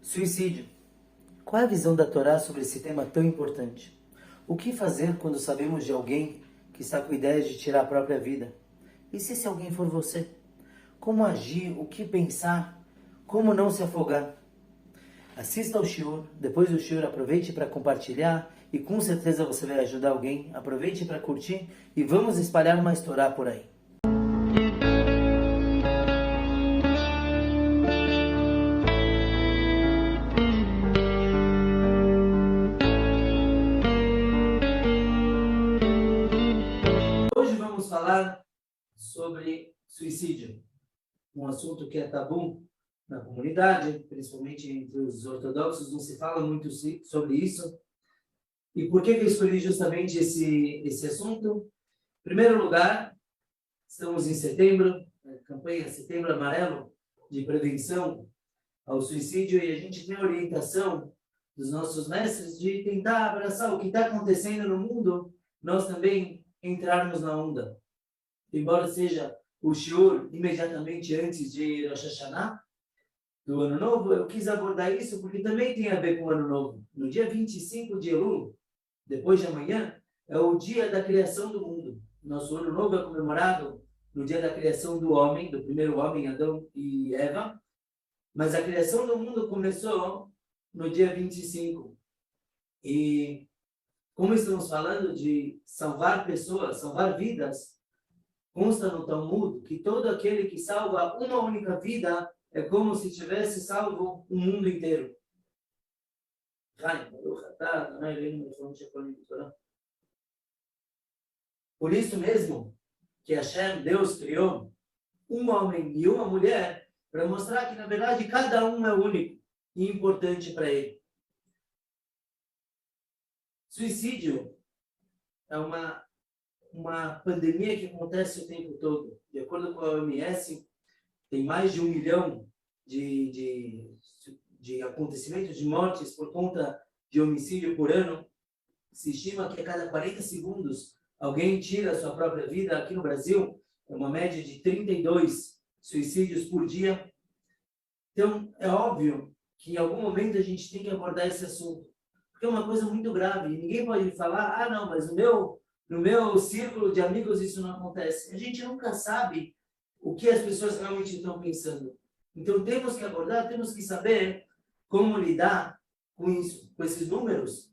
Suicídio. Qual é a visão da Torá sobre esse tema tão importante? O que fazer quando sabemos de alguém que está com ideia de tirar a própria vida? E se esse alguém for você? Como agir? O que pensar? Como não se afogar? Assista ao shiur, depois do shiur aproveite para compartilhar e com certeza você vai ajudar alguém. Aproveite para curtir e vamos espalhar mais Torá por aí. Hoje vamos falar sobre suicídio, um assunto que é tabu na comunidade, principalmente entre os ortodoxos, não se fala muito sobre isso. E por que eu escolhi justamente esse assunto? Em primeiro lugar, estamos em setembro, campanha Setembro Amarelo de prevenção ao suicídio, e a gente tem a orientação dos nossos mestres de tentar abraçar o que está acontecendo no mundo, nós também entrarmos na onda. Embora seja o shiur imediatamente antes de Rosh Hashanah, do Ano Novo, eu quis abordar isso porque também tem a ver com o Ano Novo. No dia 25 de Elul, depois de amanhã, é o dia da criação do mundo. Nosso Ano Novo é comemorado no dia da criação do homem, do primeiro homem, Adão e Eva, mas a criação do mundo começou no dia 25. E como estamos falando de salvar pessoas, salvar vidas, consta no Talmud que todo aquele que salva uma única vida é como se tivesse salvo o mundo inteiro. Por isso mesmo que Hashem, Deus, criou um homem e uma mulher para mostrar que, na verdade, cada um é único e importante para ele. Suicídio é uma pandemia que acontece o tempo todo. De acordo com a OMS, tem mais de 1 milhão de acontecimentos, de mortes por conta de homicídio por ano. Se estima que a cada 40 segundos alguém tira a sua própria vida. Aqui no Brasil, é uma média de 32 suicídios por dia. Então, é óbvio que em algum momento a gente tem que abordar esse assunto, porque é uma coisa muito grave. E ninguém pode falar, não, mas no meu círculo de amigos isso não acontece. A gente nunca sabe o que as pessoas realmente estão pensando. Então, temos que abordar, temos que saber como lidar com isso, com esses números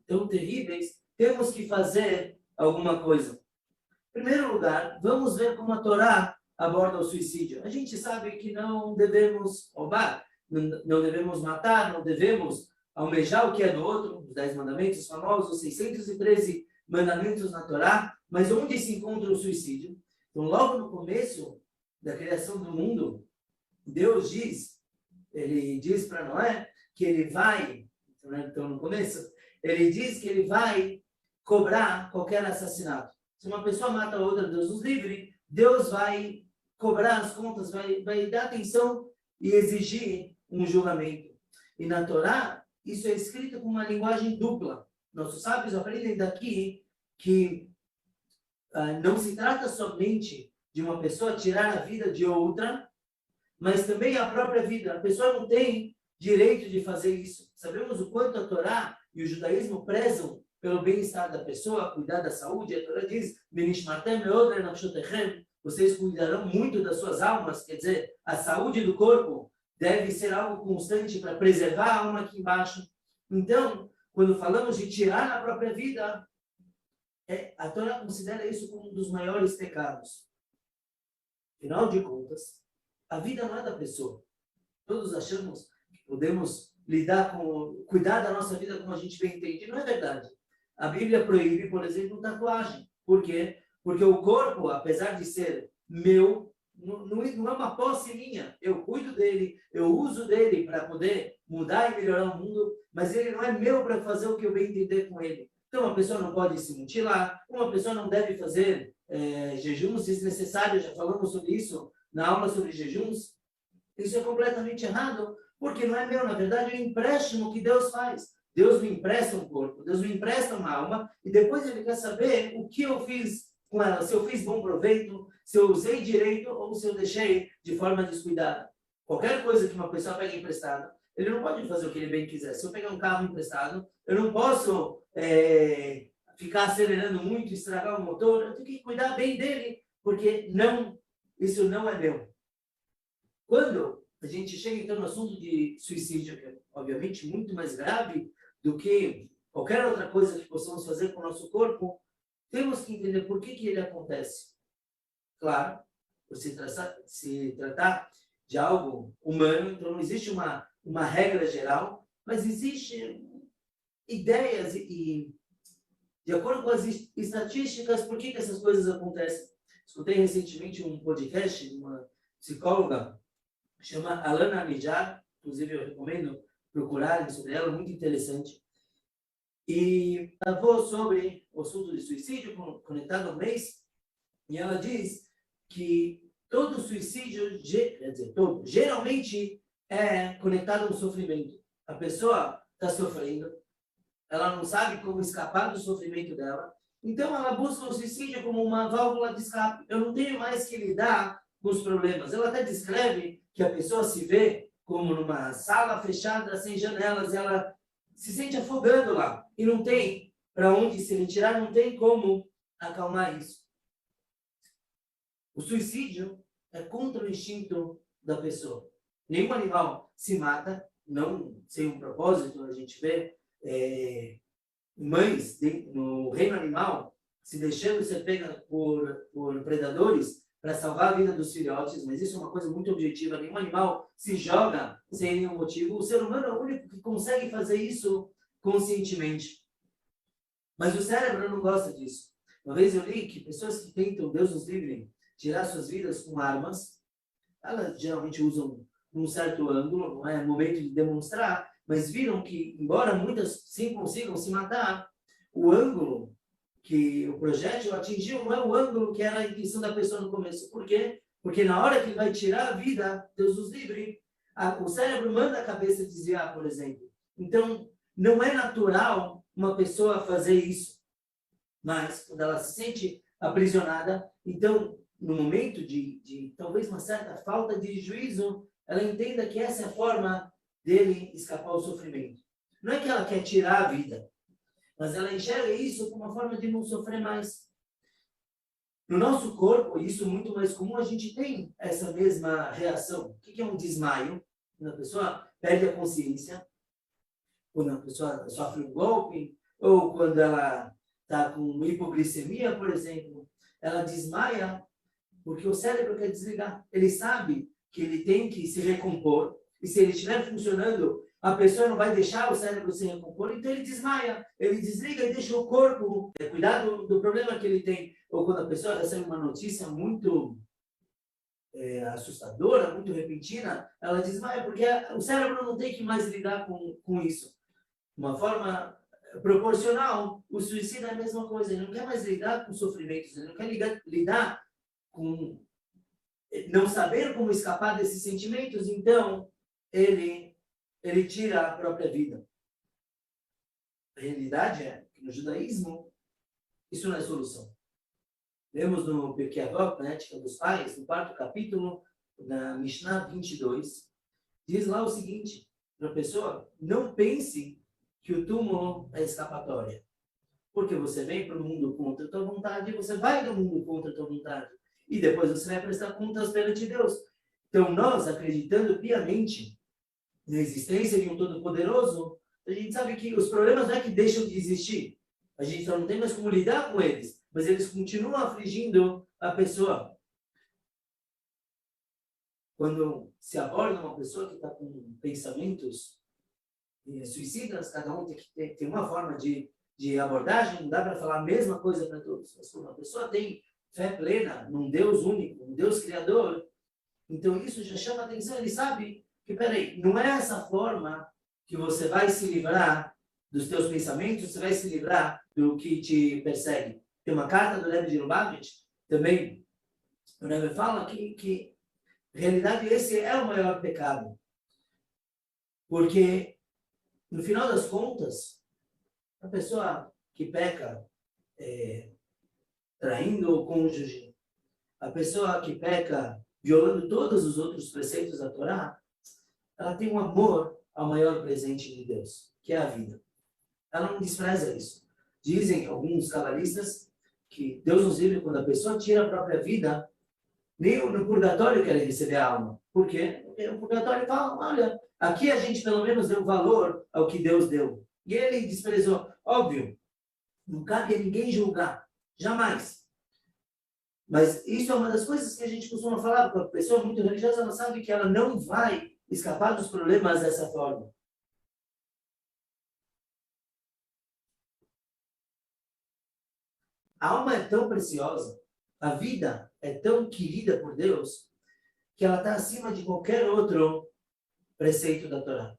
tão terríveis. Temos que fazer alguma coisa. Em primeiro lugar, vamos ver como a Torá aborda o suicídio. A gente sabe que não devemos roubar, não devemos matar, não devemos almejar o que é do outro, os 10 mandamentos famosos, os 613 mandamentos na Torá. Mas onde se encontra o suicídio? Então, logo no começo da criação do mundo, Deus ele diz para Noé que ele vai, então no começo, ele diz que ele vai cobrar qualquer assassinato. Se uma pessoa mata outra, Deus nos livre, Deus vai cobrar as contas, vai dar atenção e exigir um julgamento. E na Torá, isso é escrito com uma linguagem dupla. Nossos sábios aprendem daqui que não se trata somente de uma pessoa tirar a vida de outra, mas também a própria vida. A pessoa não tem direito de fazer isso. Sabemos o quanto a Torá e o judaísmo prezam pelo bem-estar da pessoa, cuidar da saúde. A Torá diz, vocês cuidarão muito das suas almas, quer dizer, a saúde do corpo deve ser algo constante para preservar a alma aqui embaixo. Então, quando falamos de tirar a própria vida, a Torá considera isso como um dos maiores pecados. Afinal de contas, a vida não é da pessoa. Todos achamos que podemos cuidar da nossa vida como a gente bem entende. Não é verdade. A Bíblia proíbe, por exemplo, tatuagem. Por quê? Porque o corpo, apesar de ser meu, não é uma posse minha. Eu cuido dele, eu uso dele para poder mudar e melhorar o mundo, mas ele não é meu para fazer o que eu bem entender com ele. Então, uma pessoa não pode se mutilar, uma pessoa não deve fazer jejuns desnecessários. Já falamos sobre isso na aula sobre jejuns. Isso é completamente errado, porque não é meu. Na verdade, é um empréstimo que Deus faz. Deus me empresta um corpo, Deus me empresta uma alma, e depois ele quer saber o que eu fiz com ela, se eu fiz bom proveito, se eu usei direito ou se eu deixei de forma descuidada. Qualquer coisa que uma pessoa pega emprestada, ele não pode fazer o que ele bem quiser. Se eu pegar um carro emprestado, eu não posso ficar acelerando muito, estragar o motor, eu tenho que cuidar bem dele, porque isso não é meu. Quando a gente chega, então, no assunto de suicídio, que é, obviamente, muito mais grave do que qualquer outra coisa que possamos fazer com o nosso corpo, temos que entender por que ele acontece. Claro, por se tratar de algo humano, então não existe uma regra geral, mas existem ideias e de acordo com as estatísticas, por que essas coisas acontecem. Escutei recentemente um podcast de uma psicóloga, chama Alana Mijar, inclusive eu recomendo procurarem sobre ela, muito interessante. E ela falou sobre o assunto de suicídio, conectado ao mês, e ela diz que todo suicídio, quer dizer, geralmente é conectado ao sofrimento. A pessoa está sofrendo, ela não sabe como escapar do sofrimento dela, então ela busca o suicídio como uma válvula de escape. Eu não tenho mais que lidar com os problemas. Ela até descreve que a pessoa se vê como numa sala fechada, sem janelas, ela se sente afogando lá, e não tem para onde se retirar, não tem como acalmar isso. O suicídio é contra o instinto da pessoa. Nenhum animal se mata, não sem um propósito. A gente vê mães no reino animal se deixando ser pega por predadores para salvar a vida dos filhotes, mas isso é uma coisa muito objetiva. Nenhum animal se joga sem nenhum motivo. O ser humano é o único que consegue fazer isso conscientemente. Mas o cérebro não gosta disso. Uma vez eu li que pessoas que tentam, Deus nos livre, tirar suas vidas com armas, elas geralmente usam num certo ângulo, não é momento de demonstrar, mas viram que, embora muitas sim consigam se matar, o ângulo que o projétil atingiu não é o ângulo que era a intenção da pessoa no começo. Por quê? Porque na hora que ele vai tirar a vida, Deus nos livre, o cérebro manda a cabeça desviar, por exemplo. Então, não é natural uma pessoa fazer isso. Mas, quando ela se sente aprisionada, então, no momento de talvez uma certa falta de juízo, ela entenda que essa é a forma dele escapar ao sofrimento. Não é que ela quer tirar a vida, mas ela enxerga isso como uma forma de não sofrer mais. No nosso corpo, isso é muito mais comum, a gente tem essa mesma reação. O que é um desmaio? Quando a pessoa perde a consciência, quando a pessoa sofre um golpe, ou quando ela está com hipoglicemia, por exemplo, ela desmaia porque o cérebro quer desligar. Ele sabe que ele tem que se recompor, e se ele estiver funcionando, a pessoa não vai deixar o cérebro se recompor, então ele desmaia, ele desliga e deixa o corpo cuidar do problema que ele tem. Ou quando a pessoa recebe uma notícia muito assustadora, muito repentina, ela desmaia, porque o cérebro não tem que mais lidar com isso. Uma forma proporcional, o suicídio é a mesma coisa, ele não quer mais lidar com sofrimentos, ele não quer lidar com não saber como escapar desses sentimentos, então ele tira a própria vida. A realidade é que no judaísmo isso não é solução. Lemos no Pirkei Avot, na Ética dos Pais, no 4º capítulo, na Mishnah 22, diz lá o seguinte, para a pessoa, não pense que o túmulo é escapatória. Porque você vem para o mundo contra a tua vontade, e você vai do mundo contra a tua vontade. E depois você vai prestar contas perante Deus. Então, nós, acreditando piamente na existência de um Todo-Poderoso, a gente sabe que os problemas não é que deixam de existir. A gente só não tem mais como lidar com eles, mas eles continuam afligindo a pessoa. Quando se aborda uma pessoa que está com pensamentos suicidas, cada um tem que ter uma forma de abordagem, não dá para falar a mesma coisa para todos. Mas quando a pessoa tem fé plena num Deus único, um Deus criador, então isso já chama a atenção, ele sabe que, peraí, não é essa forma que você vai se livrar dos teus pensamentos, você vai se livrar do que te persegue. Tem uma carta do Rebbe de Lubavitch, também, o Rebbe fala que, na realidade, esse é o maior pecado. Porque, no final das contas, a pessoa que peca traindo o cônjuge, a pessoa que peca violando todos os outros preceitos da Torá, ela tem um amor ao maior presente de Deus, que é a vida. Ela não despreza isso. Dizem alguns cabalistas que Deus nos livre quando a pessoa tira a própria vida, nem no purgatório quer receber a alma. Por quê? Porque o purgatório fala, olha, aqui a gente pelo menos deu valor ao que Deus deu. E ele desprezou. Óbvio, não cabe a ninguém julgar. Jamais. Mas isso é uma das coisas que a gente costuma falar, porque a pessoa muito religiosa, ela sabe que ela não vai escapar dos problemas dessa forma. A alma é tão preciosa, a vida é tão querida por Deus, que ela está acima de qualquer outro preceito da Torá.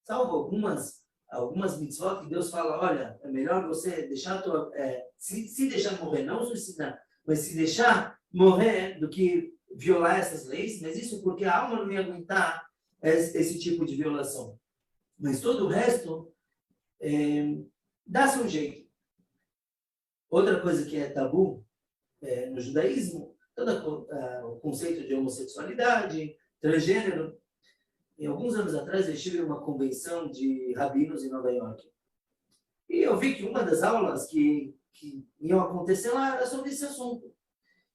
Salvo algumas mitzvot que Deus fala, olha, é melhor você deixar se deixar morrer, não suicidar, mas se deixar morrer do que violar essas leis, mas isso porque a alma não ia aguentar esse tipo de violação. Mas todo o resto dá-se um jeito. Outra coisa que é tabu no judaísmo, todo o conceito de homossexualidade, transgênero. E alguns anos atrás eu estive em uma convenção de rabinos em Nova York. E eu vi que uma das aulas que iam acontecer lá era sobre esse assunto.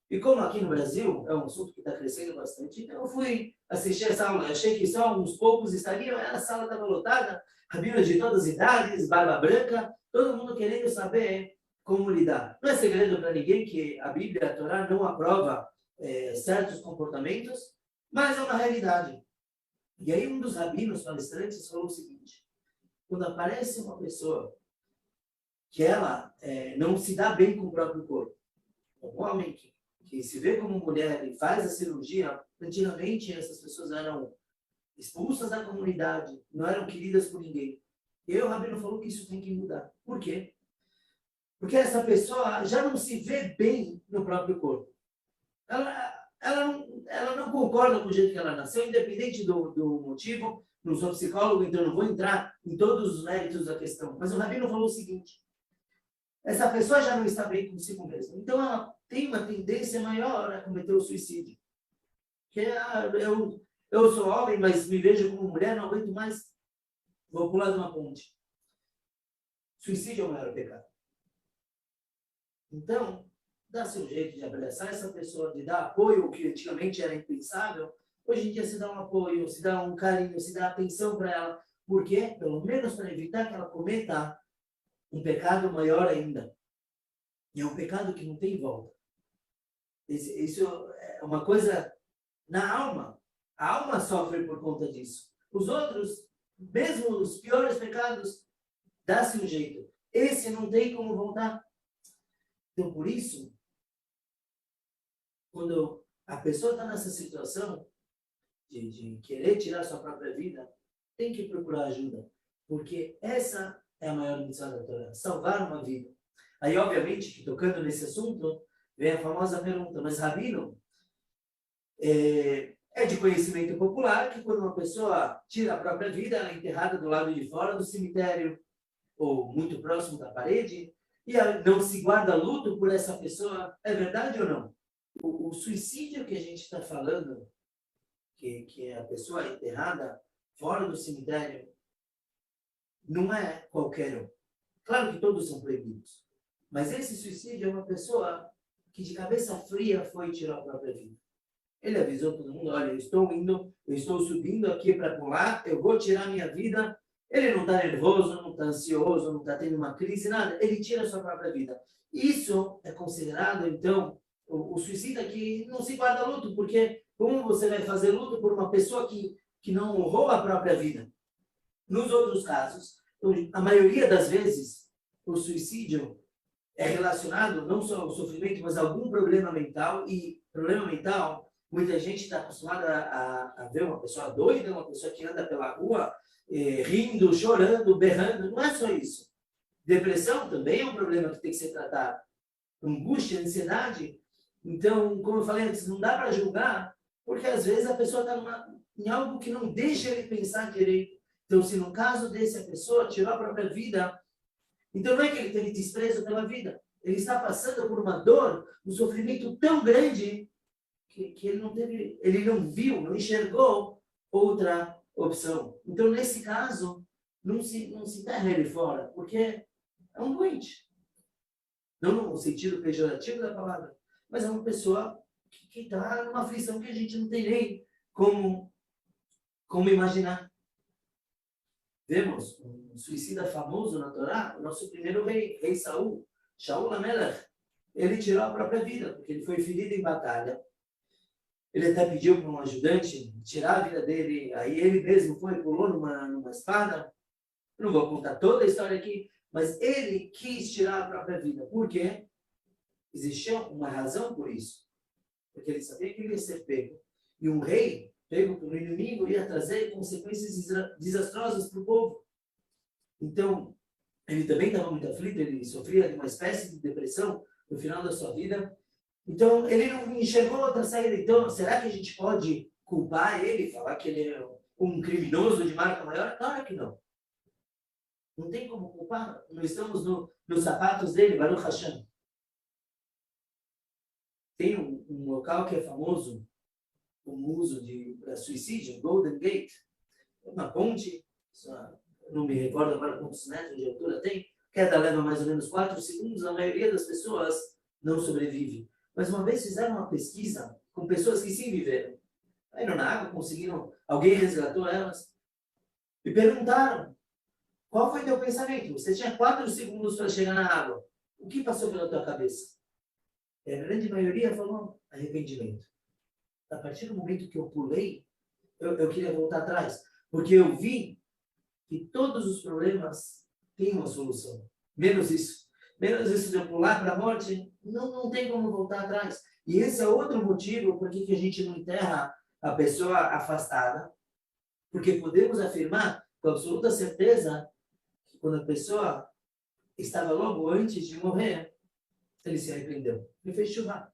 E como aqui no Brasil é um assunto que está crescendo bastante, então eu fui assistir essa aula. Eu achei que só uns poucos estariam, a sala estava lotada, rabinos de todas as idades, barba branca, todo mundo querendo saber como lidar. Não é segredo para ninguém que a Bíblia, a Torá, não aprova certos comportamentos, mas é uma realidade. E aí um dos rabinos palestrantes falou o seguinte, quando aparece uma pessoa que ela não se dá bem com o próprio corpo, um homem que se vê como mulher e faz a cirurgia, antigamente essas pessoas eram expulsas da comunidade, não eram queridas por ninguém. E aí o rabino falou que isso tem que mudar. Por quê? Porque essa pessoa já não se vê bem no próprio corpo. Ela não concorda com o jeito que ela nasceu, independente do motivo. Não sou psicólogo, então não vou entrar em todos os méritos da questão. Mas o rabino falou o seguinte, essa pessoa já não está bem consigo mesma. Então ela tem uma tendência maior a cometer o suicídio. Que eu sou homem, mas me vejo como mulher, não aguento mais, vou pular de uma ponte. Suicídio é o maior pecado. Então, dá seu jeito de abraçar essa pessoa, de dar apoio, o que antigamente era impensável. Hoje em dia se dá um apoio, se dá um carinho, se dá atenção para ela. Por quê? Pelo menos para evitar que ela cometa um pecado maior ainda. E é um pecado que não tem volta. Isso é uma coisa na alma. A alma sofre por conta disso. Os outros, mesmo os piores pecados, dá-se um jeito. Esse não tem como voltar. Então, por isso, quando a pessoa está nessa situação de querer tirar sua própria vida, tem que procurar ajuda. Porque essa é a maior missão da Torá, salvar uma vida. Aí, obviamente, que tocando nesse assunto, vem a famosa pergunta, mas rabino, é de conhecimento popular que quando uma pessoa tira a própria vida, ela é enterrada do lado de fora do cemitério, ou muito próximo da parede, e não se guarda luto por essa pessoa. É verdade ou não? O suicídio que a gente está falando, que é a pessoa enterrada fora do cemitério, não é qualquer um. Claro que todos são proibidos. Mas esse suicídio é uma pessoa que de cabeça fria foi tirar a própria vida. Ele avisou todo mundo, olha, eu estou subindo aqui para pular, eu vou tirar minha vida. Ele não está nervoso, não está ansioso, não está tendo uma crise, nada. Ele tira a sua própria vida. Isso é considerado, então, o suicida que não se guarda luto, porque como você vai fazer luto por uma pessoa que não honrou a própria vida? Nos outros casos, a maioria das vezes, o suicídio é relacionado não só ao sofrimento, mas a algum problema mental. E problema mental, muita gente está acostumada a ver uma pessoa doida, uma pessoa que anda pela rua, rindo, chorando, berrando. Não é só isso. Depressão também é um problema que tem que ser tratado. Angústia, ansiedade. Então, como eu falei antes, não dá para julgar, porque às vezes a pessoa está em algo que não deixa ele pensar direito. Então, se no caso desse a pessoa tirou a própria vida, então não é que ele teve desprezo pela vida. Ele está passando por uma dor, um sofrimento tão grande que ele não viu, não enxergou outra opção. Então, nesse caso, não se enterra ele fora, porque é um doente. Não no sentido pejorativo da palavra, mas é uma pessoa que está numa aflição que a gente não tem nem como imaginar. Vemos um suicida famoso na Torá, o nosso primeiro rei Saul, Shaul HaMelech. Ele tirou a própria vida, porque ele foi ferido em batalha. Ele até pediu para um ajudante tirar a vida dele, aí ele mesmo foi e pulou numa espada. Eu não vou contar toda a história aqui, mas ele quis tirar a própria vida. Por quê? Existia uma razão por isso. Porque ele sabia que ele ia ser pego. E um rei pego pelo inimigo ia trazer consequências desastrosas para o povo. Então, ele também estava muito aflito, ele sofria de uma espécie de depressão no final da sua vida. Então, ele não enxergou outra saída. Então, será que a gente pode culpar ele, falar que ele é um criminoso de marca maior? Claro que não. Não tem como culpar. Não estamos nos sapatos dele, Baruch Hashem. Tem um local que é famoso como uso de suicídio, Golden Gate. Uma ponte, não me recordo agora quantos metros de altura tem. Queda leva mais ou menos 4 segundos. A maioria das pessoas não sobrevive. Mas uma vez fizeram uma pesquisa com pessoas que sim viveram. Caíram na água, conseguiram, alguém resgatou elas. E perguntaram, qual foi teu pensamento? Você tinha 4 segundos para chegar na água. O que passou pela tua cabeça? E a grande maioria falou arrependimento. A partir do momento que eu pulei, eu queria voltar atrás. Porque eu vi que todos os problemas têm uma solução. Menos isso. Menos isso de eu pular para a morte, não tem como voltar atrás. E esse é outro motivo por que a gente não enterra a pessoa afastada. Porque podemos afirmar com absoluta certeza que quando a pessoa estava logo antes de morrer, ele se arrependeu. Ele fez chuva.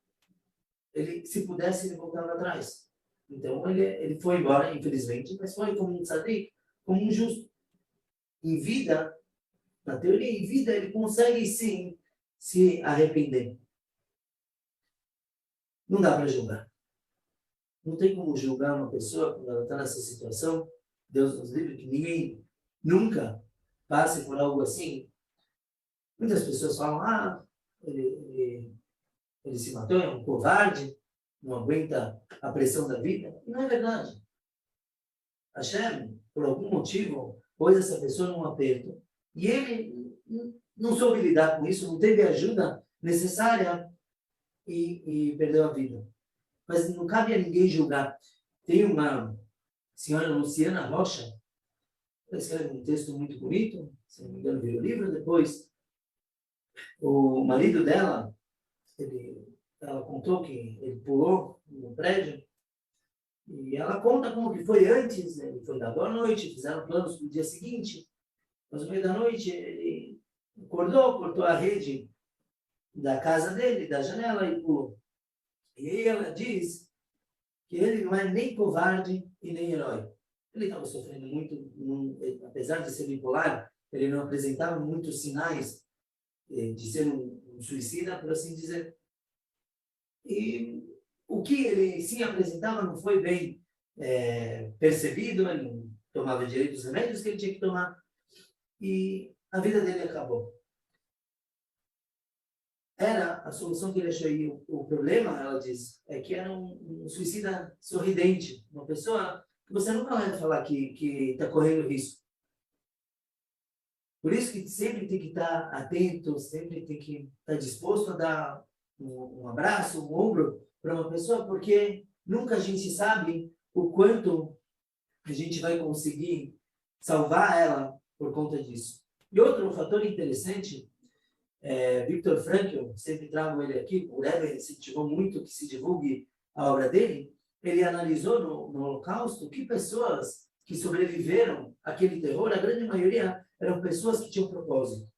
Ele, se pudesse, ele voltava atrás. Então, ele foi embora, infelizmente, mas foi como um tzadik, como um justo. Em vida, na teoria, em vida, ele consegue sim se arrepender. Não dá para julgar. Não tem como julgar uma pessoa quando ela está nessa situação. Deus nos livre que ninguém nunca passe por algo assim. Muitas pessoas falam, ele se matou, é um covarde, não aguenta a pressão da vida. E não é verdade. Hashem, por algum motivo, pôs essa pessoa num aperto. E ele não soube lidar com isso, não teve a ajuda necessária e perdeu a vida. Mas não cabe a ninguém julgar. Tem uma senhora Luciana Rocha, ela escreve um texto muito bonito, se não me engano, veio o livro. Depois, o marido dela, ela contou que ele pulou no prédio, e ela conta como que foi antes. Ele foi dar boa noite, fizeram planos para o dia seguinte, mas no meio da noite ele cortou a rede da casa dele, da janela, e pulou. E aí ela diz que ele não é nem covarde e nem herói. Ele estava sofrendo muito, apesar de ser bipolar, ele não apresentava muitos sinais de ser um suicida, por assim dizer. E o que ele sim apresentava não foi bem percebido, ele não tomava direito os remédios que ele tinha que tomar, e a vida dele acabou. Era a solução que ele achou. E o problema, ela diz, é que era um suicida sorridente, uma pessoa que você nunca vai falar que está correndo risco. Por isso que sempre tem que estar atento, sempre tem que estar disposto a dar um abraço, um ombro para uma pessoa, porque nunca a gente sabe o quanto a gente vai conseguir salvar ela por conta disso. E outro fator interessante, Viktor Frankl, sempre trago ele aqui, o Rebbe incentivou muito que se divulgue a obra dele. Ele analisou no Holocausto que pessoas que sobreviveram àquele terror, a grande maioria eram pessoas que tinham propósito.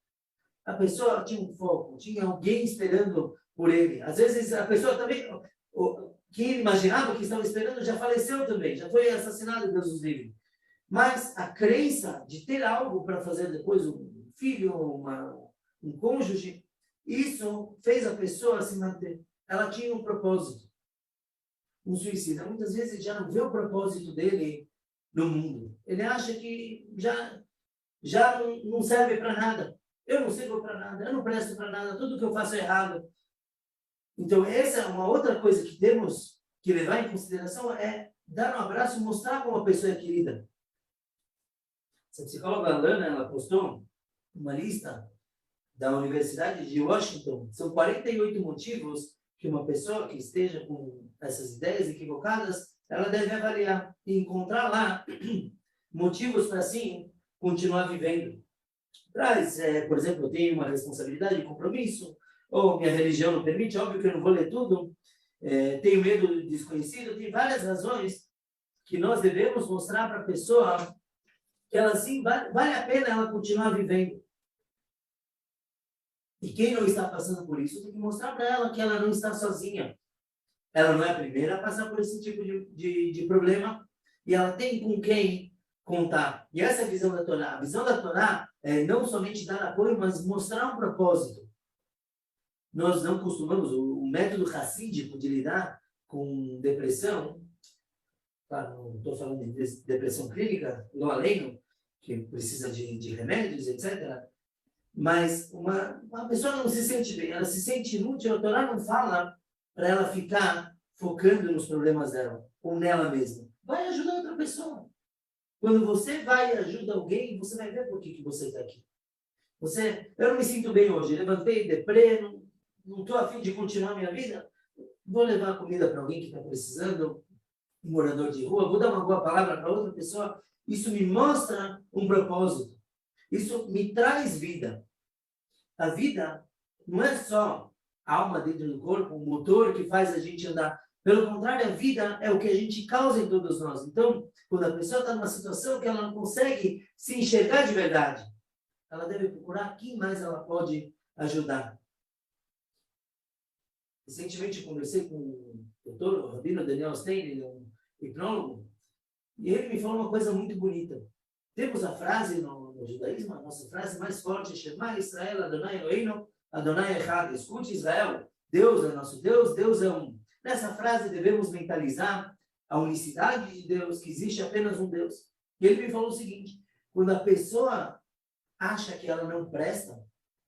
A pessoa tinha um foco, tinha alguém esperando por ele. Às vezes a pessoa também, quem ele imaginava que estava esperando já faleceu também, já foi assassinado, Deus os livre. Mas a crença de ter algo para fazer depois, um filho, um cônjuge, isso fez a pessoa se manter. Ela tinha um propósito. Um suicida, muitas vezes, já não vê o propósito dele no mundo. Ele acha que já não serve para nada. Eu não sirvo para nada, eu não presto para nada, tudo que eu faço é errado. Então, essa é uma outra coisa que temos que levar em consideração, é dar um abraço e mostrar como a pessoa é querida. Essa psicóloga Lana, ela postou uma lista da Universidade de Washington. São 48 motivos que uma pessoa que esteja com essas ideias equivocadas, ela deve avaliar e encontrar lá motivos para, sim, continuar vivendo. Traz, por exemplo, eu tenho uma responsabilidade, compromisso, ou minha religião não permite, óbvio que eu não vou ler tudo, tenho medo do desconhecido, tem várias razões que nós devemos mostrar para a pessoa que ela, sim, vale a pena ela continuar vivendo. E quem não está passando por isso, tem que mostrar para ela que ela não está sozinha. Ela não é a primeira a passar por esse tipo de problema, e ela tem com quem contar. E essa é a visão da Torá. A visão da Torá é não somente dar apoio, mas mostrar um propósito. Nós não costumamos, o método racídico de lidar com depressão, claro, não estou falando de depressão clínica, não além, que precisa de remédios, etc., mas uma pessoa não se sente bem, ela se sente inútil, a Torá não fala para ela ficar focando nos problemas dela, ou nela mesma. Vai ajudar outra pessoa. Quando você vai e ajuda alguém, você vai ver por que você está aqui. Eu não me sinto bem hoje, levantei, deprê, não estou a fim de continuar a minha vida, vou levar comida para alguém que está precisando, um morador de rua, vou dar uma boa palavra para outra pessoa. Isso me mostra um propósito. Isso me traz vida. A vida não é só alma dentro do corpo, um motor que faz a gente andar. Pelo contrário, a vida é o que a gente causa em todos nós. Então, quando a pessoa está numa situação que ela não consegue se enxergar de verdade, ela deve procurar quem mais ela pode ajudar. Recentemente eu conversei com o doutor, o Rabino Daniel Stein, ele é um hipnólogo, e ele me falou uma coisa muito bonita. Temos a frase no judaísmo, a nossa frase mais forte, Shema Israel, Adonai Eloheinu, Adonai Echad. Escute Israel, Deus é nosso Deus, Deus é um. Nessa frase devemos mentalizar a unicidade de Deus, que existe apenas um Deus. E ele me falou o seguinte, quando a pessoa acha que ela não presta,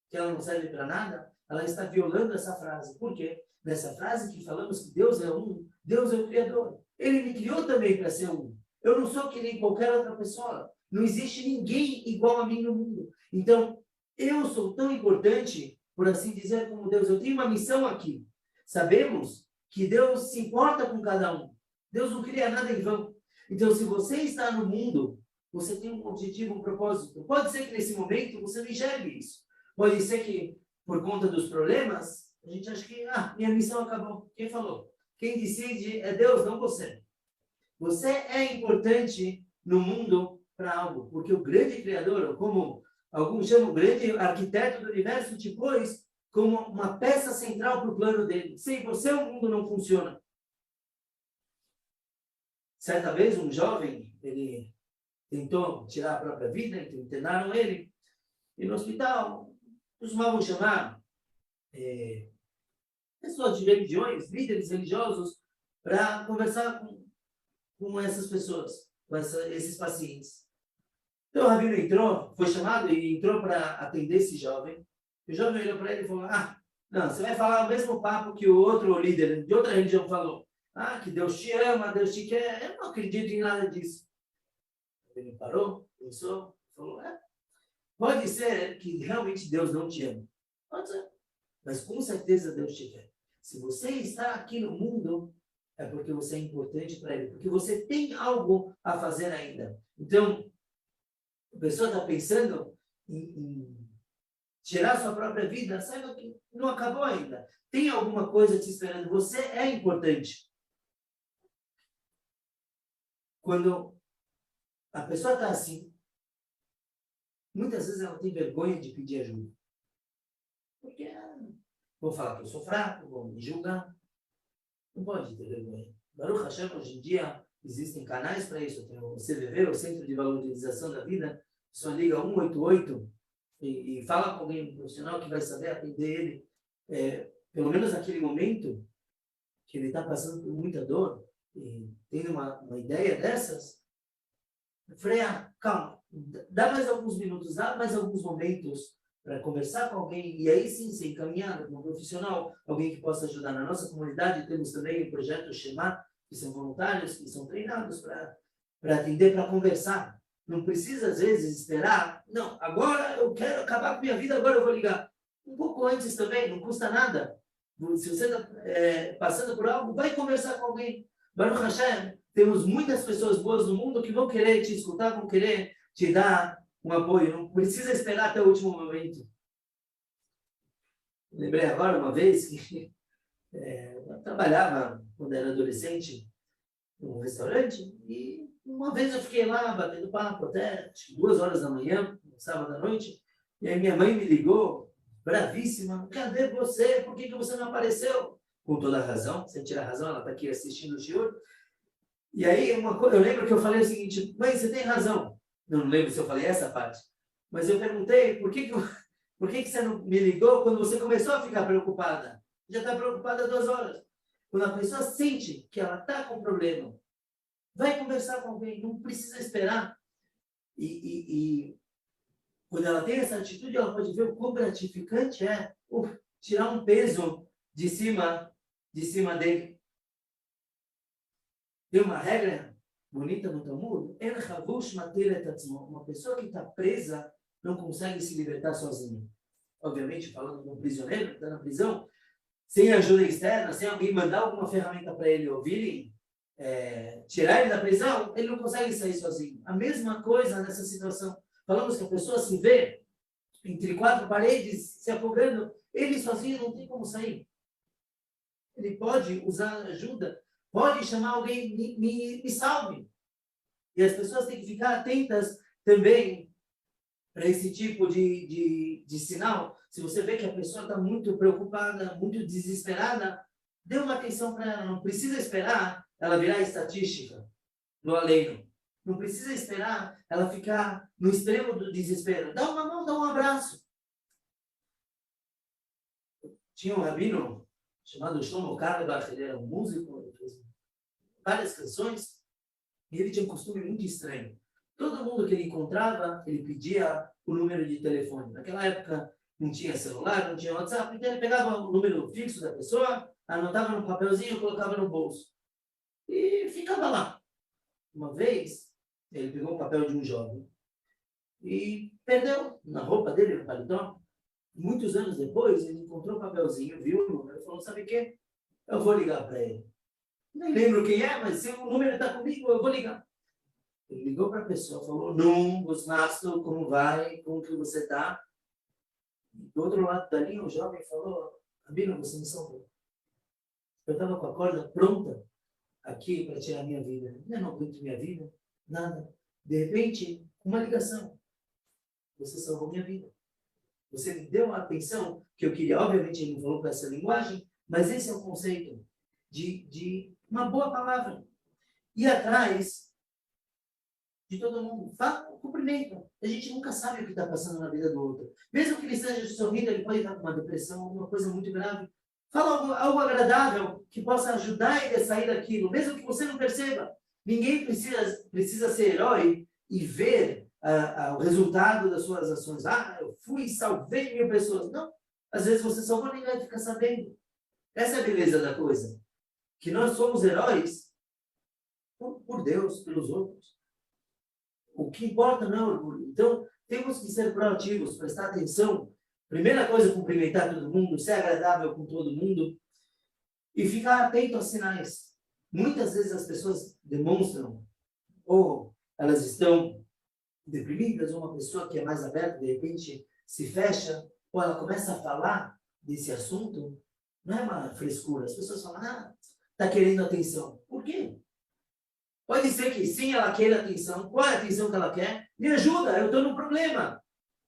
que ela não serve para nada, ela está violando essa frase. Por quê? Nessa frase que falamos que Deus é um, Deus é o Criador. Ele me criou também para ser um. Eu não sou que nem qualquer outra pessoa. Não existe ninguém igual a mim no mundo. Então, eu sou tão importante, por assim dizer, como Deus. Eu tenho uma missão aqui. Sabemos que Deus se importa com cada um. Deus não cria nada em vão. Então, se você está no mundo, você tem um objetivo, um propósito. Pode ser que nesse momento você não enxergue isso. Pode ser que, por conta dos problemas, a gente acha que, minha missão acabou. Quem falou? Quem decide é Deus, não você. Você é importante no mundo para algo, porque o grande Criador, como alguns chamam, o grande arquiteto do universo, te pôs como uma peça central para o plano dele. Sem você, o mundo não funciona. Certa vez, um jovem, ele tentou tirar a própria vida, então internaram ele, e no hospital costumavam chamar pessoas de religiões, líderes religiosos, para conversar com essas pessoas, com esses pacientes. Então o rabino entrou, foi chamado e entrou para atender esse jovem. O jovem olhou para ele e falou, não, você vai falar o mesmo papo que o outro líder de outra religião falou. Que Deus te ama, Deus te quer. Eu não acredito em nada disso. Ele parou, pensou, falou, pode ser que realmente Deus não te ama. Pode ser. Mas com certeza Deus te quer. Se você está aqui no mundo, é porque você é importante para Ele. Porque você tem algo a fazer ainda. Então, a pessoa está pensando em tirar sua própria vida, saiba que não acabou ainda. Tem alguma coisa te esperando. Você é importante. Quando a pessoa está assim, muitas vezes ela tem vergonha de pedir ajuda. Porque vou falar que eu sou fraco, vão me julgar. Não pode ter vergonha. Baruch Hashem, hoje em dia, existem canais para isso. Tem o CVV, o Centro de Valorização da Vida. Só liga 188 e fala com alguém, um profissional que vai saber atender ele. Pelo menos naquele momento que ele está passando por muita dor, e tendo uma ideia dessas, Eu falei, calma, dá mais alguns minutos, dá mais alguns momentos para conversar com alguém e aí sim ser encaminhado como profissional, alguém que possa ajudar na nossa comunidade. Temos também o projeto Shema, que são voluntários, que são treinados para atender, para conversar. Não precisa, às vezes, esperar. Não, agora eu quero acabar com minha vida, agora eu vou ligar. Um pouco antes também, não custa nada. Se você está passando por algo, vai conversar com alguém. Baruch Hashem, temos muitas pessoas boas no mundo que vão querer te escutar, vão querer te dar um apoio. Não precisa esperar até o último momento. Lembrei agora uma vez que eu trabalhava, quando era adolescente, num restaurante, e uma vez eu fiquei lá batendo papo até 2 horas da manhã, sábado à noite, e aí minha mãe me ligou, bravíssima: cadê você? Por que você não apareceu? Com toda a razão, sem tirar a razão, ela está aqui assistindo o senhor. E aí eu lembro que eu falei o seguinte: mãe, você tem razão. Eu não lembro se eu falei essa parte, mas eu perguntei: por que você não me ligou quando você começou a ficar preocupada? Já está preocupada há 2 horas. Quando a pessoa sente que ela está com problema, vai conversar com alguém, não precisa esperar. E quando ela tem essa atitude, ela pode ver o quão gratificante é tirar um peso de cima dele. Tem uma regra bonita no Talmud: uma pessoa que está presa não consegue se libertar sozinha. Obviamente, falando de um prisioneiro que está na prisão, sem ajuda externa, sem alguém mandar alguma ferramenta para ele ouvirem, tirar ele da prisão, ele não consegue sair sozinho. A mesma coisa nessa situação. Falamos que a pessoa se vê entre 4 paredes, se afogando, ele sozinho não tem como sair. Ele pode usar ajuda, pode chamar alguém, me salve. E as pessoas têm que ficar atentas também para esse tipo de sinal. Se você vê que a pessoa está muito preocupada, muito desesperada, dê uma atenção para ela. Não precisa esperar ela virar estatística no além. Não precisa esperar ela ficar no extremo do desespero. Dá uma mão, dá um abraço. Tinha um rabino chamado Shlomo Carlebach, ele era um músico, ele fez várias canções, e ele tinha um costume muito estranho. Todo mundo que ele encontrava, ele pedia o número de telefone. Naquela época não tinha celular, não tinha WhatsApp, então ele pegava o número fixo da pessoa, anotava no papelzinho, colocava no bolso. E ficava lá. Uma vez, ele pegou o papel de um jovem e perdeu na roupa dele, no paletó. Muitos anos depois, ele encontrou o papelzinho, viu o número e falou: sabe o quê? Eu vou ligar para ele. Nem lembro quem é, mas se o número está comigo, eu vou ligar. Ele ligou para a pessoa, falou: Num, Gusnasto, como vai? Como que você está? Do outro lado da linha, o jovem falou: Rabino, você me salvou. Eu estava com a corda pronta aqui para tirar minha vida. Eu não aguento minha vida, nada. De repente, uma ligação. Você salvou minha vida. Você me deu a atenção que eu queria. Obviamente, ele não falou com essa linguagem, mas esse é o conceito de uma boa palavra. Ir atrás de todo mundo. Fala, cumprimento. A gente nunca sabe o que está passando na vida do outro. Mesmo que ele esteja sorrindo, ele pode estar com uma depressão, alguma coisa muito grave. Fala algo agradável que possa ajudar ele a sair daquilo, mesmo que você não perceba. Ninguém precisa ser herói e ver o resultado das suas ações. Eu fui e salvei 1000 pessoas. Não. Às vezes você salvou, ninguém vai ficar sabendo. Essa é a beleza da coisa. Que nós somos heróis por Deus, pelos outros. O que importa não é orgulho. Então, temos que ser proativos, prestar atenção. Primeira coisa, cumprimentar todo mundo, ser agradável com todo mundo e ficar atento aos sinais. Muitas vezes as pessoas demonstram, ou elas estão deprimidas, ou uma pessoa que é mais aberta, de repente, se fecha, ou ela começa a falar desse assunto, não é uma frescura. As pessoas falam: está querendo atenção. Por quê? Pode ser que sim, ela queira atenção. Qual é a atenção que ela quer? Me ajuda, eu estou num problema.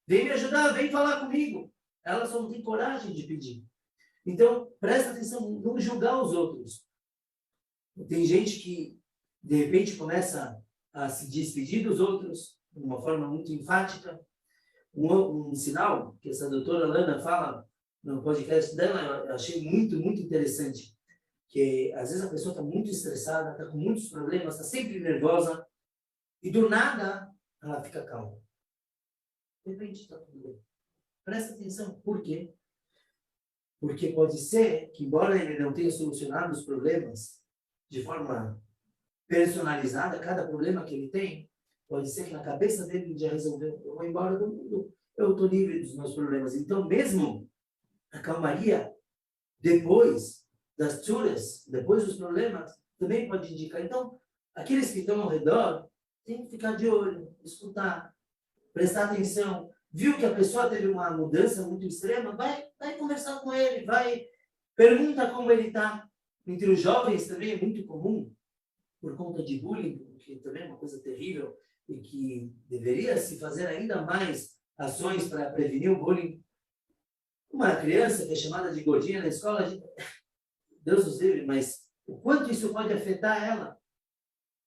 Vem me ajudar, vem falar comigo. Ela só não tem coragem de pedir. Então, presta atenção, não julgar os outros. Tem gente que, de repente, começa a se despedir dos outros de uma forma muito enfática. Um sinal que essa doutora Lana fala no podcast dela, eu achei muito, muito interessante. Que às vezes a pessoa está muito estressada, está com muitos problemas, está sempre nervosa, E do nada, ela fica calma. De repente, está tudo bem. Presta atenção. Por quê? Porque pode ser que, embora ele não tenha solucionado os problemas de forma personalizada, cada problema que ele tem, pode ser que na cabeça dele ele já resolveu: eu vou embora do mundo, eu estou livre dos meus problemas. Então, mesmo a calmaria, depois das tsuras, depois dos problemas, também pode indicar. Então, aqueles que estão ao redor têm que ficar de olho, escutar, prestar atenção. Viu que a pessoa teve uma mudança muito extrema, vai conversar com ele, pergunta como ele está. Entre os jovens também é muito comum, por conta de bullying, que também é uma coisa terrível, e que deveria se fazer ainda mais ações para prevenir o bullying. Uma criança que é chamada de gordinha na escola, Deus nos livre, mas o quanto isso pode afetar ela?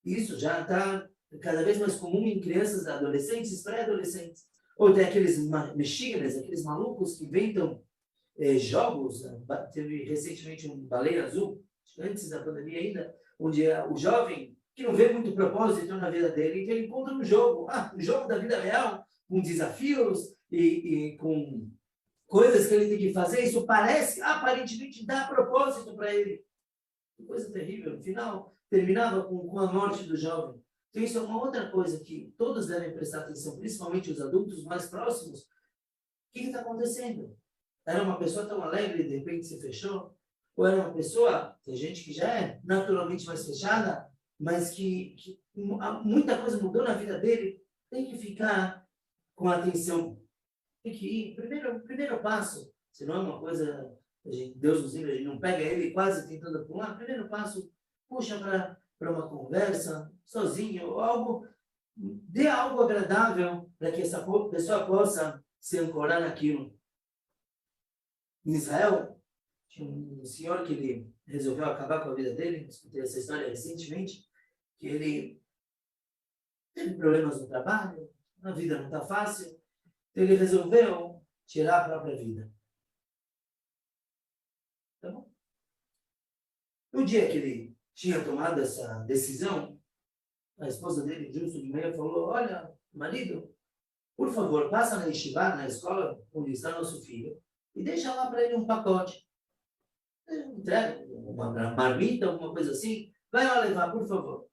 Isso já está cada vez mais comum em crianças, adolescentes, pré-adolescentes. Ou tem aqueles mexigas, aqueles malucos que inventam jogos. Teve recentemente um Baleia Azul, antes da pandemia ainda, onde o jovem, que não vê muito propósito na vida dele, então ele encontra um jogo da vida real, com desafios e com coisas que ele tem que fazer. Isso parece, aparentemente, dar propósito para ele. Que coisa terrível. No final, terminava com a morte do jovem. Então, isso é uma outra coisa que todos devem prestar atenção, principalmente os adultos mais próximos. O que está acontecendo? Era uma pessoa tão alegre e de repente se fechou? Ou era uma pessoa, tem gente que já é naturalmente mais fechada, mas que muita coisa mudou na vida dele? Tem que ficar com atenção. Tem que ir. Primeiro passo, se não é uma coisa, Deus nos livre, a gente não pega ele quase tentando pular. Primeiro passo, puxa para uma conversa, sozinho, ou algo, dê algo agradável para que essa pessoa possa se ancorar naquilo. Em Israel, tinha um senhor que ele resolveu acabar com a vida dele. Escutei essa história recentemente, que ele teve problemas no trabalho, a vida não está fácil, então ele resolveu tirar a própria vida. Tá bom? No dia que ele tinha tomado essa decisão, a esposa dele, justo de manhã, falou: olha, marido, por favor, passa na yeshiva, na escola onde está nosso filho, e deixa lá para ele um pacote. Entrega uma marmita, alguma coisa assim. Vai lá levar, por favor.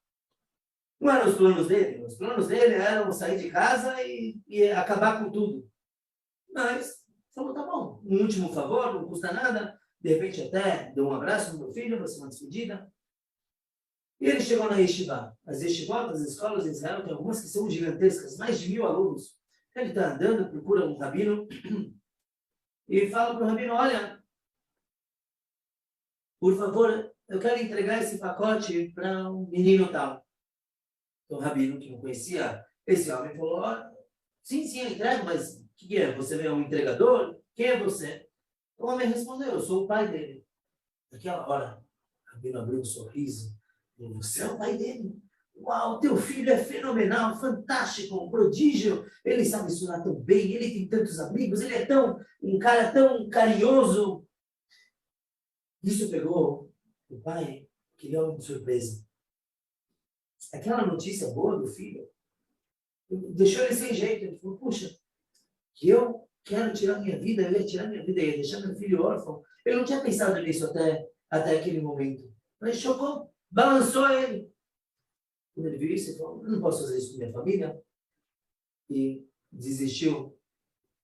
Não eram os planos dele. Os planos dele eram sair de casa e acabar com tudo. Mas falou: tá bom, um último favor, não custa nada. De repente até dou um abraço no meu filho, vai ser uma despedida. E ele chegou na yeshiva. As yeshivot, as escolas de Israel, tem algumas que são gigantescas, mais de 1000 alunos. Ele está andando, procura um rabino e fala para o rabino: olha, por favor, eu quero entregar esse pacote para um menino tal. Então o rabino, que não conhecia esse homem, falou: olha, sim, eu entrego, mas o que é? Você é um entregador? Quem é você? O homem respondeu: eu sou o pai dele. Naquela hora, o rabino abriu um sorriso. Você é o pai dele? Uau, teu filho é fenomenal, fantástico, um prodígio. Ele sabe estudar tão bem, ele tem tantos amigos, ele é um cara tão carinhoso. Isso pegou o pai, aquele homem de surpresa. Aquela notícia boa do filho deixou ele sem jeito. Ele falou: puxa, que eu quero tirar minha vida, eu ia tirar minha vida, eu ia deixar meu filho órfão. Eu não tinha pensado nisso até aquele momento. Mas chocou, balançou ele. Quando ele viu isso, ele falou: eu não posso fazer isso com minha família. E desistiu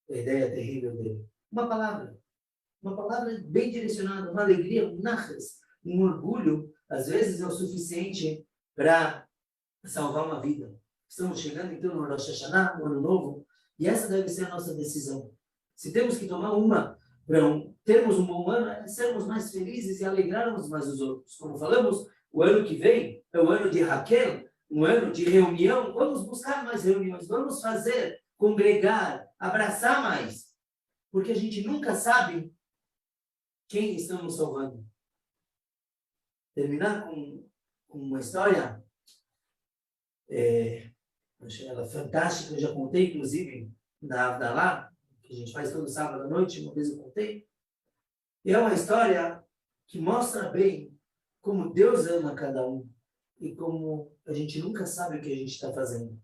da ideia terrível dele. Uma palavra bem direcionada, uma alegria, um orgulho, às vezes é o suficiente para salvar uma vida. Estamos chegando então no Rosh Hashanah, no Ano Novo, e essa deve ser a nossa decisão. Se temos que tomar uma para termos um bom ano, é sermos mais felizes e alegrarmos mais os outros. Como falamos, o ano que vem é o ano de Raquel, um ano de reunião. Vamos buscar mais reuniões, vamos fazer, congregar, abraçar mais, porque a gente nunca sabe quem estamos salvando. Terminar com uma história achei ela fantástica. Eu já contei, inclusive, na Avdalá, que a gente faz todo sábado à noite, uma vez eu contei. E é uma história que mostra bem como Deus ama cada um. e como a gente nunca sabe o que a gente está fazendo.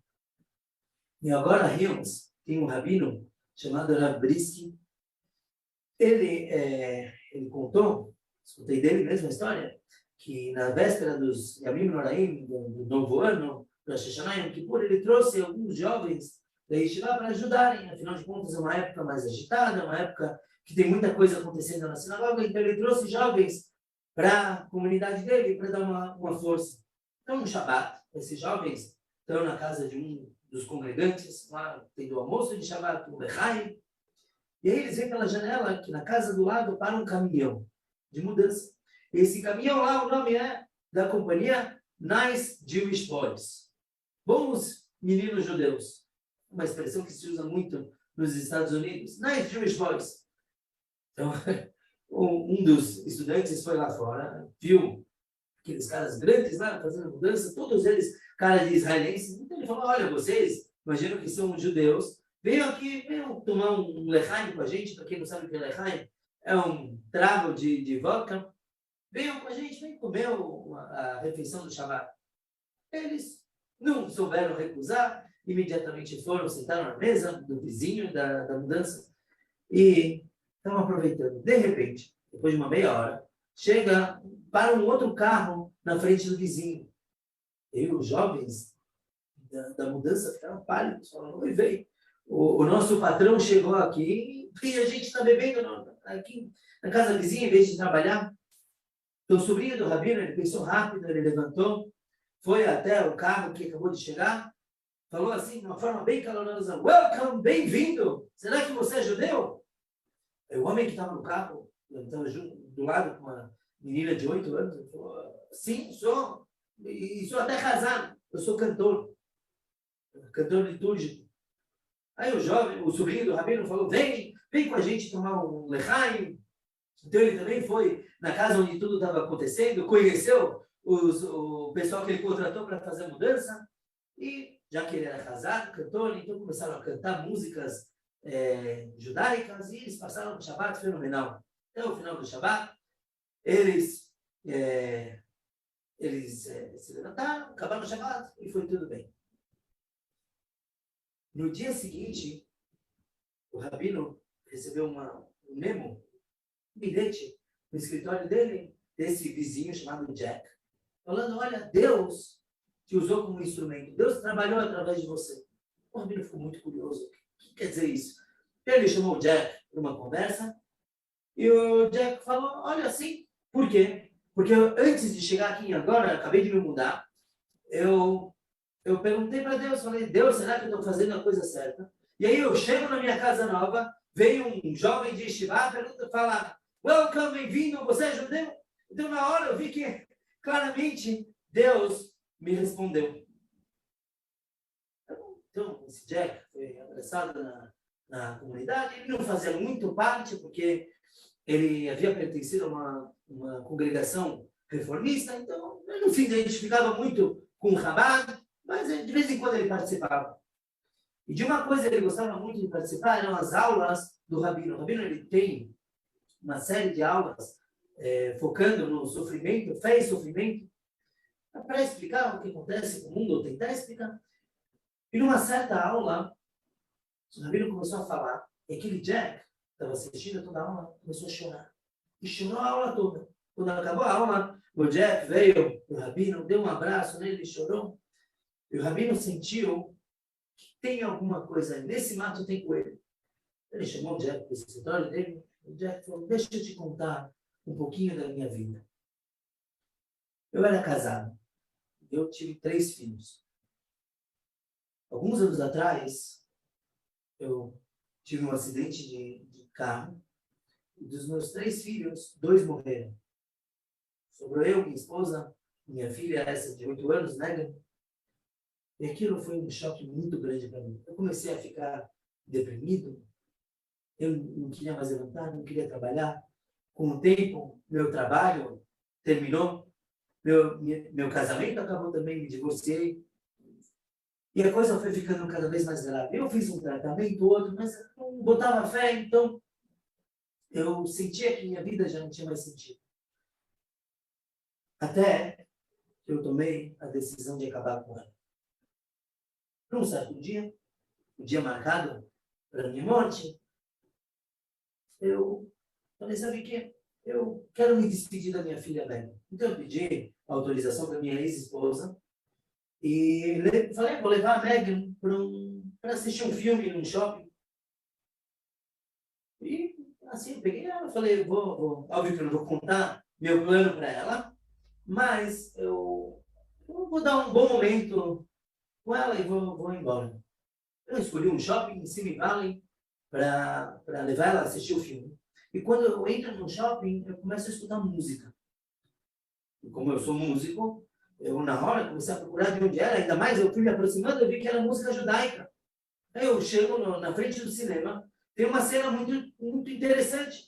E agora, Hills, tem um rabino chamado Rav Brisky. Ele contou, escutei dele mesmo a história, que na véspera dos Yamim Noraim, do novo ano, do Rosh Hashanah, Yom Kippur, ele trouxe alguns jovens da Yeshiva para ajudarem. Afinal de contas, é uma época mais agitada, uma época que tem muita coisa acontecendo na sinagoga, então ele trouxe jovens para a comunidade dele, para dar uma força. Então, no Shabbat, esses jovens estão na casa de um dos congregantes, lá tem o almoço de Shabbat, o Lechaim, e aí eles veem pela janela que na casa do lado para um caminhão de mudança. Esse caminhão lá, o nome é da companhia Nice Jewish Boys. Bons meninos judeus. Uma expressão que se usa muito nos Estados Unidos. Nice Jewish Boys. Então, um dos estudantes foi lá fora, viu aqueles caras grandes lá fazendo mudança, todos eles caras de israelenses. Então ele falou, olha, vocês, imagino que são judeus, venham tomar um lechaim com a gente. Para quem não sabe o que é lechaim, é um trago de vodka. Venham com a gente, vem comer a refeição do Shabbat. Eles não souberam recusar, imediatamente foram, sentaram na mesa do vizinho da mudança e estavam aproveitando. De repente, depois de uma meia hora, chega para um outro carro na frente do vizinho. E os jovens da mudança ficaram pálidos, falaram, oi, veio. O nosso patrão chegou aqui e a gente está bebendo aqui na casa vizinha em vez de trabalhar. Então, o sobrinho do rabino, ele pensou rápido, ele levantou, foi até o carro que acabou de chegar, falou assim, de uma forma bem calorosa, welcome, bem-vindo, será que você é judeu? O homem que estava no carro, estava do lado com uma menina de 8 anos, ele falou, sim, sou, e sou até casado, eu sou cantor litúrgico. Aí o sobrinho do rabino falou, vem com a gente tomar um lechaim. Então ele também foi na casa onde tudo estava acontecendo, conheceu o pessoal que ele contratou para fazer a mudança, e já que ele era casado, cantor, então começaram a cantar músicas judaicas, e eles passaram um Shabbat fenomenal. Até o final do Shabbat, eles se levantaram, acabaram o Shabbat e foi tudo bem. No dia seguinte, o rabino recebeu um memo, um bilhete no escritório dele, desse vizinho chamado Jack, falando, olha, Deus te usou como instrumento, Deus trabalhou através de você. O rabino ficou muito curioso. O que quer dizer isso? Ele chamou o Jack para uma conversa, e o Jack falou, olha, sim, por quê? Porque antes de chegar aqui agora, acabei de me mudar, eu perguntei para Deus, falei, Deus, será que eu estou fazendo a coisa certa? E aí eu chego na minha casa nova, veio um jovem de Yeshiva, pergunta, fala, welcome, bem-vindo, você é judeu? Então na hora eu vi que claramente Deus me respondeu. Então esse Jack foi abraçado na comunidade, ele não fazia muito parte, porque ele havia pertencido a uma congregação reformista, então ele não se identificava muito com o Chabad, mas de vez em quando ele participava. E de uma coisa que ele gostava muito de participar eram as aulas do rabino. O rabino ele tem uma série de aulas focando no sofrimento, fé e sofrimento, para explicar o que acontece com o mundo, ou tentar explicar. E numa certa aula, o rabino começou a falar, e aquele Jack estava assistindo toda a aula, começou a chorar. E chorou a aula toda. Quando acabou a aula, o Jack veio, o rabino deu um abraço nele, chorou. E o rabino sentiu que tem alguma coisa aí. Nesse mato tem coelho. Ele chamou o Jack para o escritório dele. O Jack falou, deixa eu te contar um pouquinho da minha vida. Eu era casado. Eu tive 3 filhos. Alguns anos atrás, eu tive um acidente de carro. E dos meus 3 filhos, 2 morreram. Sobrou eu, minha esposa, minha filha, essa de 8 anos, né? E aquilo foi um choque muito grande para mim. Eu comecei a ficar deprimido. Eu não queria mais levantar, não queria trabalhar. Com o tempo, meu trabalho terminou. Meu casamento acabou também, me divorciei. E a coisa foi ficando cada vez mais grave. Eu fiz um tratamento, outro, mas não botava fé, então eu sentia que minha vida já não tinha mais sentido. Até que eu tomei a decisão de acabar com ela. Num certo dia, o dia marcado para a minha morte, eu falei, sabe o quê? Eu quero me despedir da minha filha Megan. Então eu pedi autorização para minha ex-esposa e falei, vou levar a Megan para assistir um filme num shopping. E assim, eu peguei ela, falei, óbvio que eu não vou contar meu plano para ela, mas eu vou dar um bom momento com ela e vou embora. Eu escolhi um shopping em Simi Valley para levar ela a assistir o filme. E quando eu entro no shopping, eu começo a escutar música. E como eu sou músico, eu na hora comecei a procurar de onde era, ainda mais eu fui me aproximando, eu vi que era música judaica. Aí eu chego na frente do cinema, tem uma cena muito, muito interessante.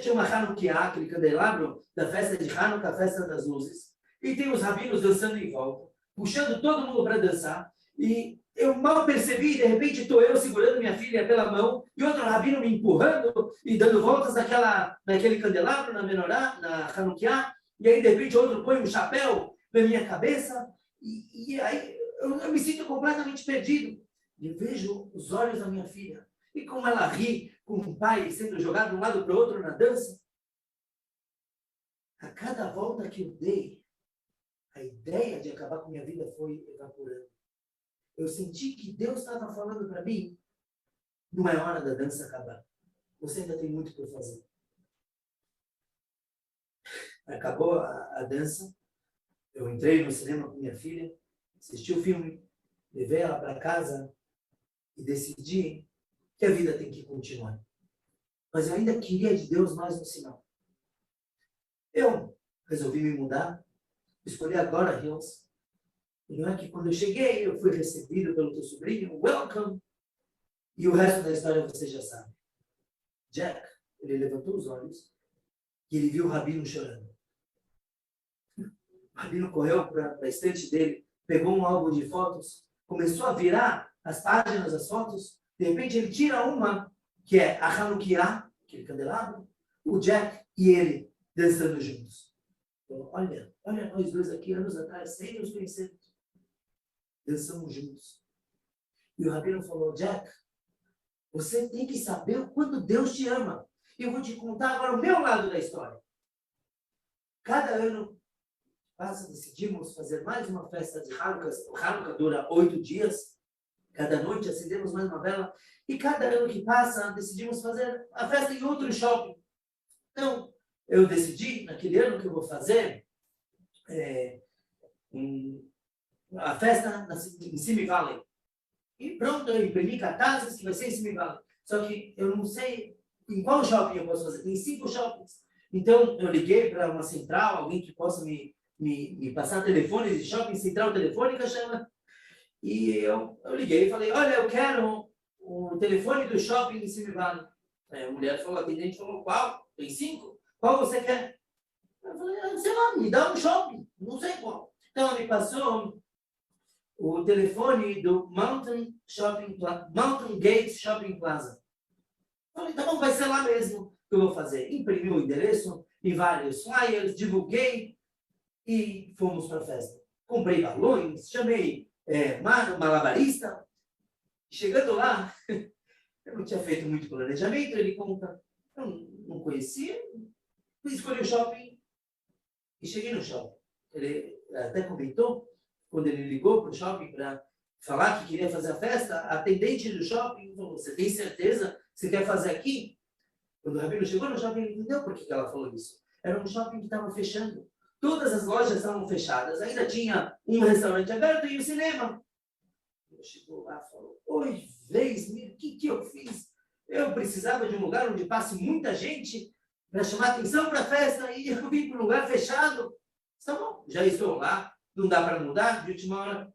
Tinha uma Hanukkah, aquele candelabro da festa de Hanukkah, a festa das luzes. E tem os rabinos dançando em volta, puxando todo mundo para dançar. E eu mal percebi, de repente estou eu segurando minha filha pela mão e outro rabino me empurrando e dando voltas naquele candelabro, na menorá, na Hanukkah. E aí, de repente, outro põe um chapéu na minha cabeça. E aí eu me sinto completamente perdido. E eu vejo os olhos da minha filha. E como ela ri com o pai sendo jogado de um lado para o outro na dança. A cada volta que eu dei, a ideia de acabar com minha vida foi evaporando. Eu senti que Deus estava falando para mim, não é hora da dança acabar. Você ainda tem muito para fazer. Acabou a dança, eu entrei no cinema com minha filha, assisti o filme, levei ela para casa e decidi que a vida tem que continuar. Mas eu ainda queria de Deus mais um sinal. Eu resolvi me mudar, escolhi agora Hills. E não é que quando eu cheguei, eu fui recebido pelo teu sobrinho, welcome. E o resto da história você já sabe. Jack, ele levantou os olhos e ele viu o rabino chorando. O rabino correu para a estante dele, pegou um álbum de fotos, começou a virar as páginas das fotos. De repente, ele tira uma, que é a Hanukkah, aquele candelabro, o Jack e ele dançando juntos. Então, olha nós dois aqui, anos atrás, sem nos conhecermos. Dançamos juntos. E o rabino falou, Jack, você tem que saber o quanto Deus te ama. E eu vou te contar agora o meu lado da história. Cada ano passa, decidimos fazer mais uma festa de Hanukkah. O Hanukkah dura 8 dias. Cada noite acendemos mais uma vela. E cada ano que passa, decidimos fazer a festa em outro shopping. Então, eu decidi, naquele ano que eu vou fazer, a festa em Simi Valley. E pronto, eu imprimi cartazes que vai ser em Simi Valley. Só que eu não sei em qual shopping eu posso fazer. Tem 5 shoppings. Então, eu liguei para uma central, alguém que possa me passar telefones de shopping, central telefônica chama. E eu liguei e falei, olha, eu quero o telefone do shopping em Simi Valley. A mulher falou, a atendente falou, qual? Tem 5? Qual você quer? Eu falei, sei lá, me dá um shopping. Não sei qual. Então, ela me passou o telefone do Mountain Gate Shopping Plaza. Falei, tá bom, vai ser lá mesmo que eu vou fazer. Imprimi o endereço e vários flyers, divulguei e fomos para a festa. Comprei balões, chamei malabarista. Chegando lá, eu não tinha feito muito planejamento, ele conta, eu não conhecia, escolhi o shopping e cheguei no shopping. Ele até comentou, quando ele ligou para o shopping para falar que queria fazer a festa, a atendente do shopping falou, você tem certeza que você quer fazer aqui? Quando o rabino chegou no shopping, ele entendeu por que ela falou isso. Era um shopping que estava fechando. Todas as lojas estavam fechadas. Ainda tinha um restaurante aberto e um cinema. Ele chegou lá e falou, oi, o que eu fiz? Eu precisava de um lugar onde passe muita gente para chamar atenção para a festa e eu vim para um lugar fechado. Tá bom, já estou lá. Não dá para mudar, de última hora.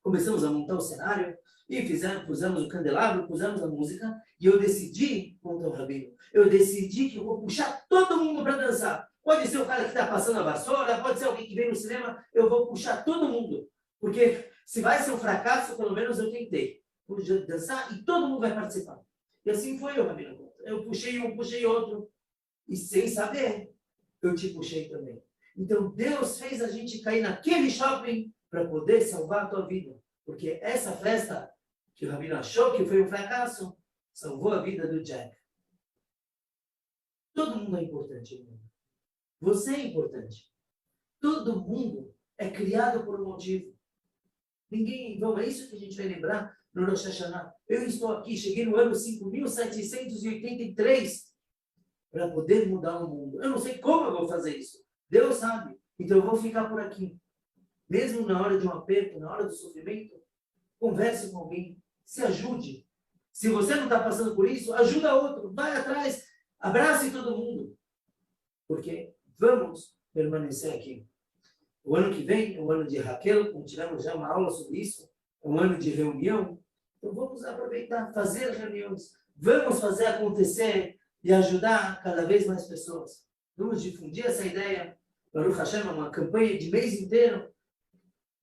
Começamos a montar o cenário e pusemos o candelabro, pusemos a música e eu decidi, conta o rabino, eu decidi que eu vou puxar todo mundo para dançar. Pode ser o cara que está passando a vassoura, pode ser alguém que vem no cinema, eu vou puxar todo mundo. Porque se vai ser um fracasso, pelo menos eu tentei. Vou dançar e todo mundo vai participar. E assim foi o rabino. Eu puxei um, puxei outro. E sem saber, eu te puxei também. Então, Deus fez a gente cair naquele shopping para poder salvar a tua vida. Porque essa festa que o Rabino achou que foi um fracasso, salvou a vida do Jack. Todo mundo é importante, irmão. Você é importante. Todo mundo é criado por um motivo. Ninguém, então é isso que a gente vai lembrar no Rosh Hashanah. Eu estou aqui, cheguei no ano 5.783 para poder mudar o mundo. Eu não sei como eu vou fazer isso. Deus sabe. Então eu vou ficar por aqui. Mesmo na hora de um aperto, na hora do sofrimento, converse com alguém, se ajude. Se você não está passando por isso, ajuda outro, vai atrás, abrace todo mundo. Porque vamos permanecer aqui. O ano que vem é o ano de Raquel, como tivemos já uma aula sobre isso, é um ano de reunião. Então vamos aproveitar, fazer reuniões. Vamos fazer acontecer e ajudar cada vez mais pessoas. Vamos difundir essa ideia. Baruch Hashem, uma campanha de mês inteiro.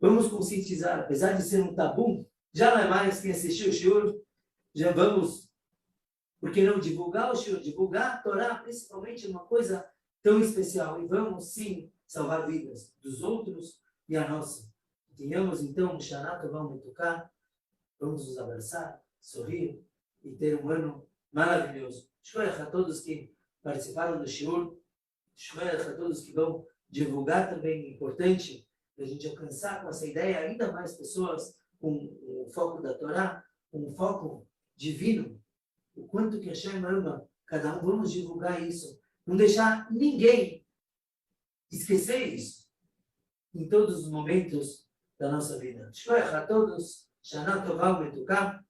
Vamos conscientizar, apesar de ser um tabu, já não é mais quem assistiu o shiur, já vamos, por que não divulgar o shiur, divulgar a Torá, principalmente uma coisa tão especial. E vamos, sim, salvar vidas dos outros e a nossa. Tenhamos, então, um Shana Tová Umetuká, vamos nos abraçar, sorrir e ter um ano maravilhoso. Shkoyach a todos que participaram do shiur, shkoyach a todos que vão divulgar também, é importante, a gente alcançar com essa ideia ainda mais pessoas com o foco da Torá, com o foco divino, o quanto que Hashem ama cada um, vamos divulgar isso, não deixar ninguém esquecer isso em todos os momentos da nossa vida. Shkoyach a todos, Shana Tová Umetuká.